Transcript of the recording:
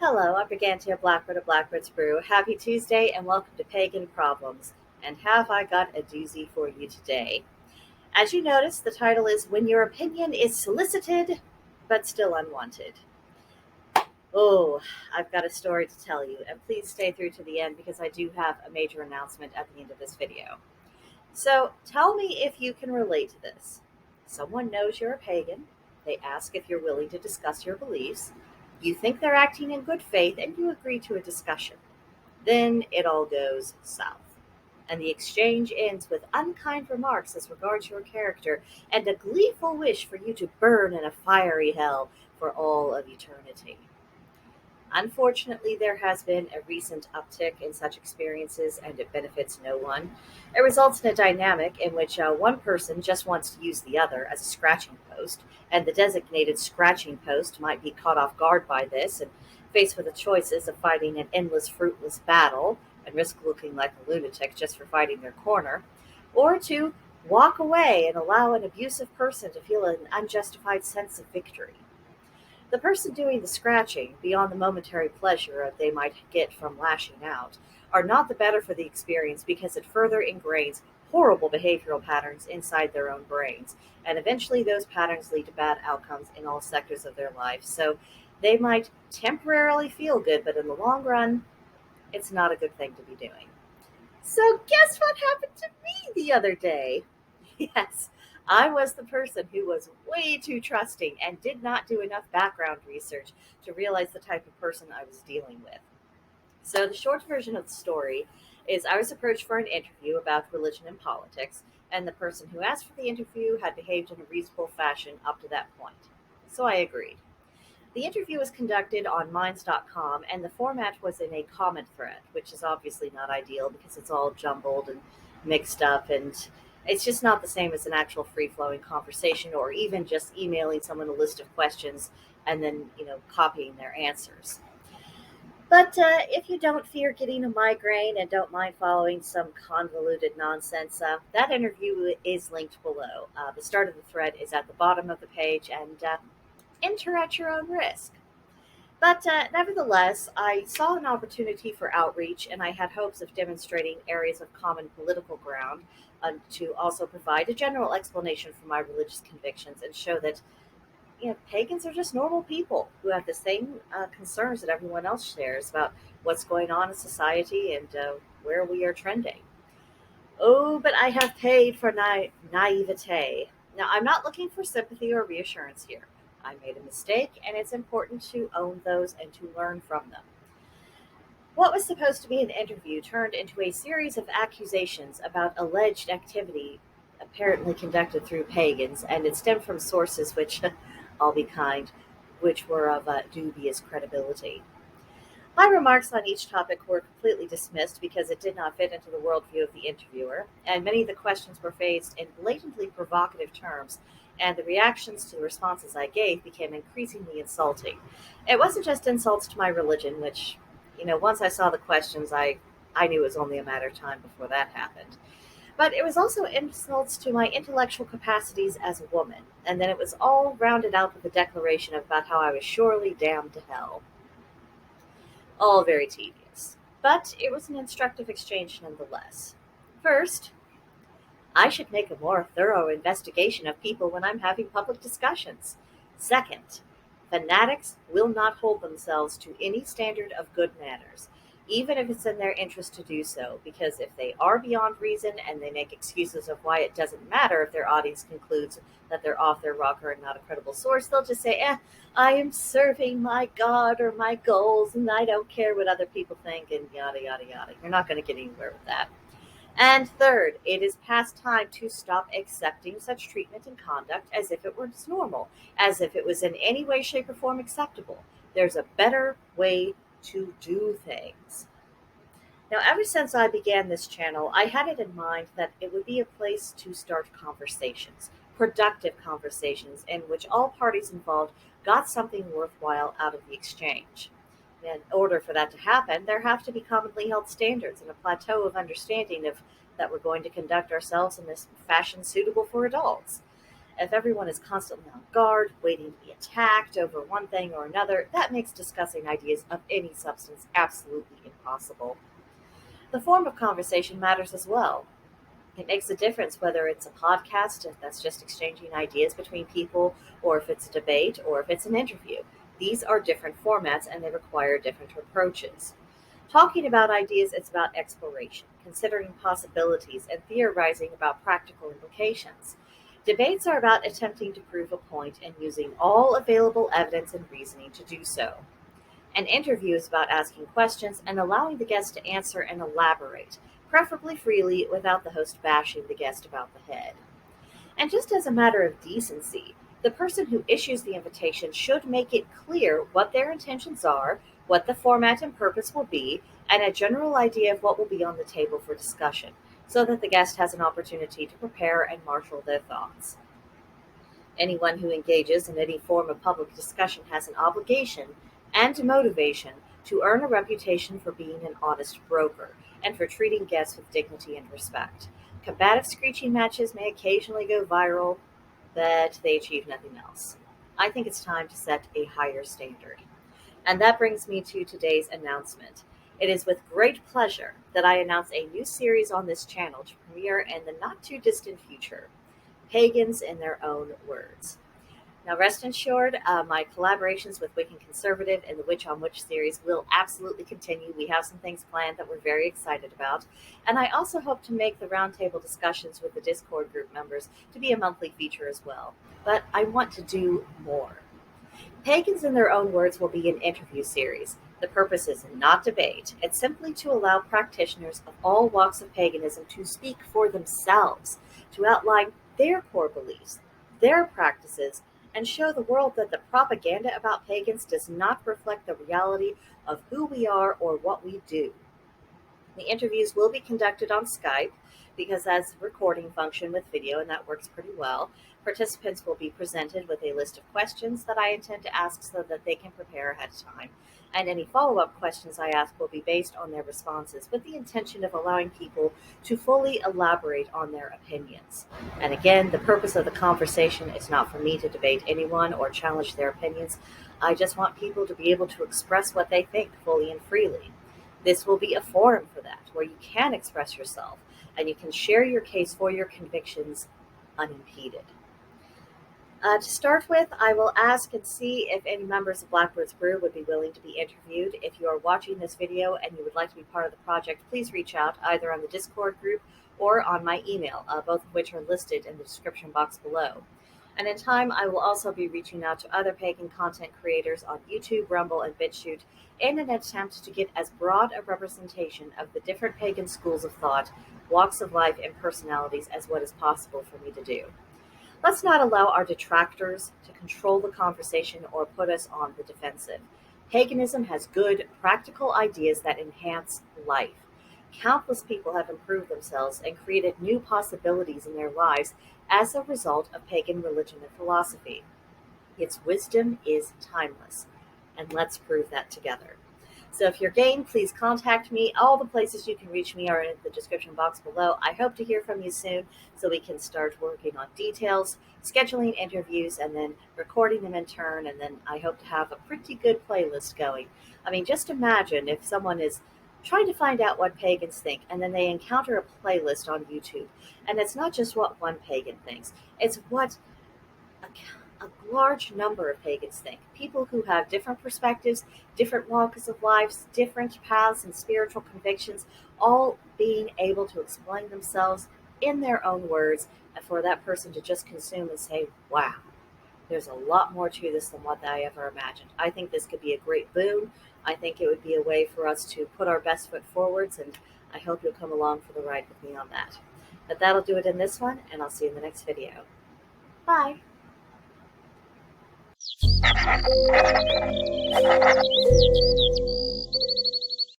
Hello, I'm BrigantiaBlackbird of Blackbird's Brew. Happy Tuesday and welcome to Pagan Problems. And have I got a doozy for you today? As you notice, the title is When Your Opinion is Solicited, but Still Unwanted. Oh, I've got a story to tell you, and please stay through to the end because I do have a major announcement at the end of this video. So, tell me if you can relate to this. Someone knows you're a pagan. They ask if you're willing to discuss your beliefs. You think they're acting in good faith, and you agree to a discussion. Then it all goes south. And the exchange ends with unkind remarks as regards your character and a gleeful wish for you to burn in a fiery hell for all of eternity. Unfortunately, there has been a recent uptick in such experiences, and it benefits no one. It results in a dynamic in which one person just wants to use the other as a scratching post, and the designated scratching post might be caught off guard by this and faced with the choices of fighting an endless, fruitless battle and risk looking like a lunatic just for fighting their corner, or to walk away and allow an abusive person to feel an unjustified sense of victory. The person doing the scratching, beyond the momentary pleasure they might get from lashing out, are not the better for the experience because it further ingrains horrible behavioral patterns inside their own brains, and eventually those patterns lead to bad outcomes in all sectors of their life. So they might temporarily feel good, but in the long run, it's not a good thing to be doing. So guess what happened to me the other day? Yes, I was the person who was way too trusting and did not do enough background research to realize the type of person I was dealing with. So, the short version of the story is I was approached for an interview about religion and politics, and the person who asked for the interview had behaved in a reasonable fashion up to that point. So, I agreed. The interview was conducted on Minds.com, and the format was in a comment thread, which is obviously not ideal because it's all jumbled and mixed up, and it's just not the same as an actual free-flowing conversation or even just emailing someone a list of questions and then, copying their answers. But if you don't fear getting a migraine and don't mind following some convoluted nonsense, that interview is linked below. The start of the thread is at the bottom of the page, and enter at your own risk. But nevertheless, I saw an opportunity for outreach, and I had hopes of demonstrating areas of common political ground to also provide a general explanation for my religious convictions and show that pagans are just normal people who have the same concerns that everyone else shares about what's going on in society and where we are trending. Oh, but I have paid for naivete. Now, I'm not looking for sympathy or reassurance here. I made a mistake, and it's important to own those and to learn from them. What was supposed to be an interview turned into a series of accusations about alleged activity apparently conducted through pagans, and it stemmed from sources which, I'll be kind, which were of dubious credibility. My remarks on each topic were completely dismissed because it did not fit into the worldview of the interviewer, and many of the questions were phrased in blatantly provocative terms, and the reactions to the responses I gave became increasingly insulting. It wasn't just insults to my religion, which, once I saw the questions, I knew it was only a matter of time before that happened. But it was also insults to my intellectual capacities as a woman, and then it was all rounded out with a declaration about how I was surely damned to hell. All very tedious. But it was an instructive exchange nonetheless. First, I should make a more thorough investigation of people when I'm having public discussions. Second, fanatics will not hold themselves to any standard of good manners, even if it's in their interest to do so, because if they are beyond reason and they make excuses of why it doesn't matter if their audience concludes that they're off their rocker and not a credible source, they'll just say, I am serving my God or my goals and I don't care what other people think and yada, yada, yada. You're not going to get anywhere with that. And third, it is past time to stop accepting such treatment and conduct as if it was normal, as if it was in any way, shape, or form acceptable. There's a better way to do things. Now, ever since I began this channel, I had it in mind that it would be a place to start conversations, productive conversations, in which all parties involved got something worthwhile out of the exchange. In order for that to happen, there have to be commonly held standards and a plateau of understanding of that we're going to conduct ourselves in this fashion suitable for adults. If everyone is constantly on guard, waiting to be attacked over one thing or another, that makes discussing ideas of any substance absolutely impossible. The form of conversation matters as well. It makes a difference whether it's a podcast that's just exchanging ideas between people, or if it's a debate, or if it's an interview. These are different formats and they require different approaches. Talking about ideas is about exploration, considering possibilities, and theorizing about practical implications. Debates are about attempting to prove a point and using all available evidence and reasoning to do so. An interview is about asking questions and allowing the guest to answer and elaborate, preferably freely without the host bashing the guest about the head. And just as a matter of decency, the person who issues the invitation should make it clear what their intentions are, what the format and purpose will be, and a general idea of what will be on the table for discussion, so that the guest has an opportunity to prepare and marshal their thoughts. Anyone who engages in any form of public discussion has an obligation and motivation to earn a reputation for being an honest broker and for treating guests with dignity and respect. Combative screeching matches may occasionally go viral, but they achieve nothing else. I think it's time to set a higher standard. And that brings me to today's announcement. It is with great pleasure that I announce a new series on this channel to premiere in the not too distant future. Pagans in Their Own Words. Now, rest assured, my collaborations with Wiccan Conservative and the Witch on Witch series will absolutely continue. We have some things planned that we're very excited about. And I also hope to make the roundtable discussions with the Discord group members to be a monthly feature as well. But I want to do more. Pagans in Their Own Words will be an interview series. The purpose is not debate. It's simply to allow practitioners of all walks of paganism to speak for themselves, to outline their core beliefs, their practices, and show the world that the propaganda about pagans does not reflect the reality of who we are or what we do. The interviews will be conducted on Skype because that's a recording function with video and that works pretty well. Participants will be presented with a list of questions that I intend to ask so that they can prepare ahead of time. And any follow-up questions I ask will be based on their responses with the intention of allowing people to fully elaborate on their opinions. And again, the purpose of the conversation is not for me to debate anyone or challenge their opinions. I just want people to be able to express what they think fully and freely. This will be a forum for that, where you can express yourself and you can share your case for your convictions unimpeded. To start with, I will ask and see if any members of Blackbird's Brew would be willing to be interviewed. If you are watching this video and you would like to be part of the project, please reach out either on the Discord group or on my email, both of which are listed in the description box below. And in time, I will also be reaching out to other pagan content creators on YouTube, Rumble, and Bitchute in an attempt to get as broad a representation of the different pagan schools of thought, walks of life, and personalities as what is possible for me to do. Let's not allow our detractors to control the conversation or put us on the defensive. Paganism has good, practical ideas that enhance life. Countless people have improved themselves and created new possibilities in their lives as a result of pagan religion and philosophy. Its wisdom is timeless, and let's prove that together. So if you're game, please contact me. All the places you can reach me are in the description box below. I hope to hear from you soon so we can start working on details, scheduling interviews, and then recording them in turn. And then I hope to have a pretty good playlist going. I mean, just imagine if someone is trying to find out what pagans think, and then they encounter a playlist on YouTube. And it's not just what one pagan thinks. It's what a large number of pagans think. People who have different perspectives, different walks of life, different paths and spiritual convictions, all being able to explain themselves in their own words, and for that person to just consume and say, wow, there's a lot more to this than what I ever imagined. I think this could be a great boon. I think it would be a way for us to put our best foot forwards, and I hope you'll come along for the ride with me on that. But that'll do it in this one, and I'll see you in the next video. Bye.